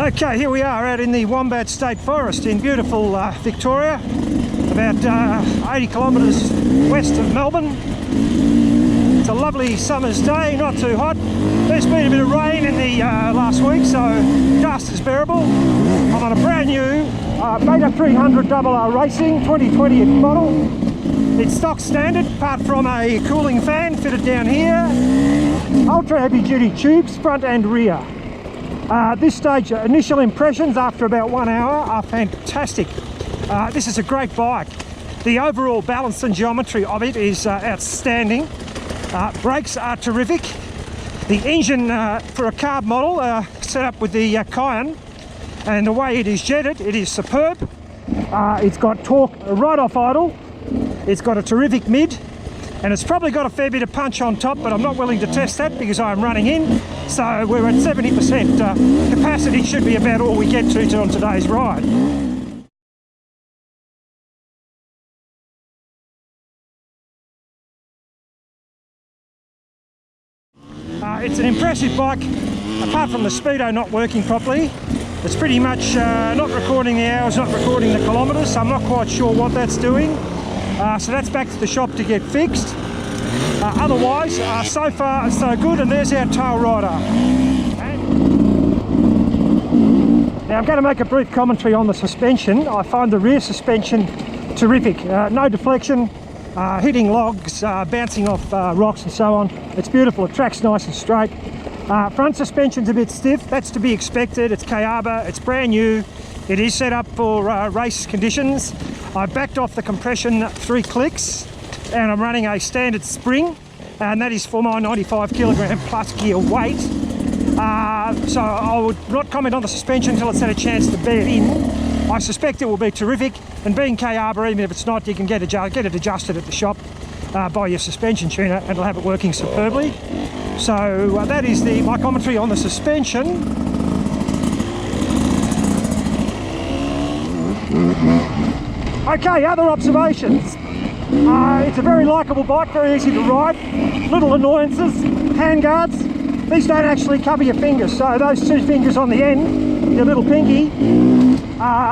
Okay, here we are out in the Wombat State Forest in beautiful Victoria, about 80 kilometres west of Melbourne. It's a lovely summer's day, not too hot. There's been a bit of rain in the last week, so just as bearable. I'm on a brand new Beta 300 RR Racing 2020 model. It's stock standard, apart from a cooling fan fitted down here. Ultra heavy duty tubes, front and rear. This stage, initial impressions after about 1 hour are fantastic. This is a great bike. The overall balance and geometry of it is outstanding. Brakes are terrific. The engine for a carb model set up with the Cayenne, and the way it is jetted, it is superb. It's got torque right off idle. It's got a terrific mid, and it's probably got a fair bit of punch on top, but I'm not willing to test that because I'm running in. So we're at 70% capacity, should be about all we get to on today's ride. It's an impressive bike, apart from the speedo not working properly. It's pretty much not recording the hours, not recording the kilometres, so I'm not quite sure what that's doing. So that's back to the shop to get fixed. Otherwise, so far so good, and there's our tail rider. Now I'm going to make a brief commentary on the suspension. I find the rear suspension terrific. No deflection, hitting logs, bouncing off rocks and so on. It's beautiful, it tracks nice and straight. Front suspension's a bit stiff, that's to be expected. It's Kayaba, it's brand new. It is set up for race conditions. I backed off the compression 3 clicks, and I'm running a standard spring, and that is for my 95 kilogram plus gear weight. So I would not comment on the suspension until it's had a chance to bed in. I suspect it will be terrific, and being Kayaba, even if it's not, you can get it adjusted at the shop by your suspension tuner, and it'll have it working superbly. So that is my commentary on the suspension. Okay, other observations. It's a very likeable bike, very easy to ride. Little annoyances, handguards. These don't actually cover your fingers, so those 2 fingers on the end, your little pinky,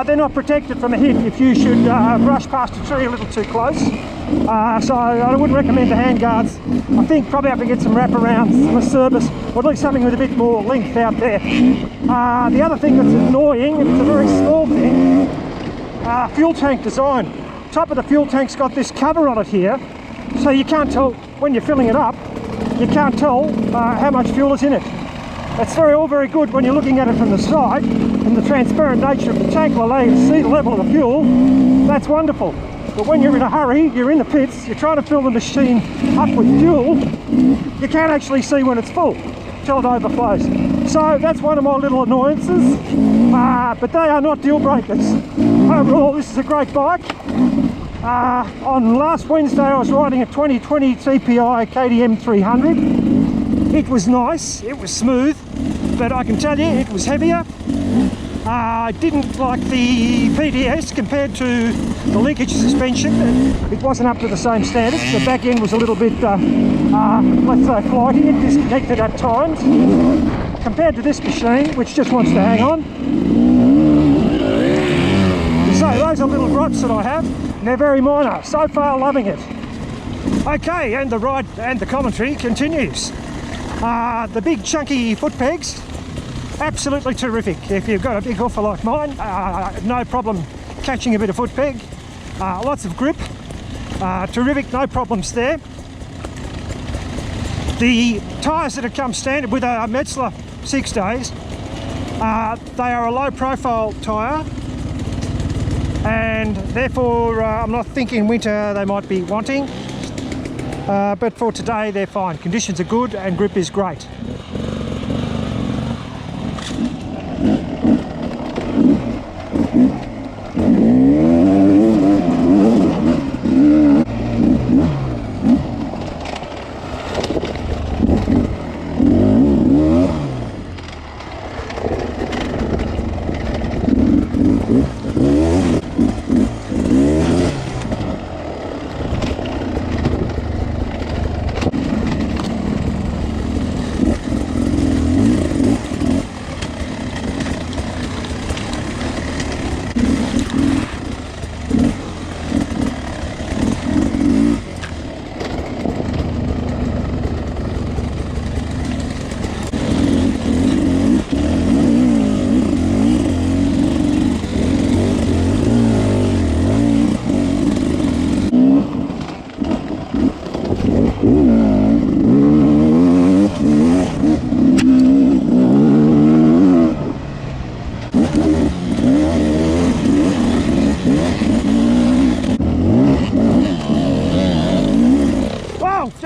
they're not protected from a hit if you should brush past a tree a little too close. So I wouldn't recommend the handguards. I think probably have to get some wraparounds, some service, or at least something with a bit more length out there. The other thing that's annoying, and it's a very small thing, fuel tank design. Top of the fuel tank's got this cover on it here, so you can't tell when you're filling it up. You can't tell how much fuel is in it. That's all very good when you're looking at it from the side, and the transparent nature of the tank will allow you to see the level of the fuel. That's wonderful. But when you're in a hurry, you're in the pits, you're trying to fill the machine up with fuel, you can't actually see when it's full till it overflows. So that's one of my little annoyances, but they are not deal breakers. Overall, this is a great bike. On last Wednesday I was riding a 2020 TPI KTM 300. It was nice, it was smooth, but I can tell you it was heavier. I didn't like the PDS compared to the linkage suspension. It wasn't up to the same standards. The back end was a little bit, let's say, flighty and disconnected at times. Compared to this machine, which just wants to hang on. So those are little gripes that I have, and they're very minor. So far, loving it. Okay, and the ride and the commentary continues. The big chunky foot pegs, absolutely terrific. If you've got a big hoofer like mine, no problem catching a bit of foot peg. Lots of grip, terrific, no problems there. The tyres that have come standard with a Metzeler 6 days, they are a low profile tyre, and therefore I'm not thinking winter they might be wanting, but for today they're fine. Conditions are good and grip is great.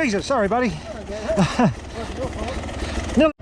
Jesus, sorry buddy. Nearly-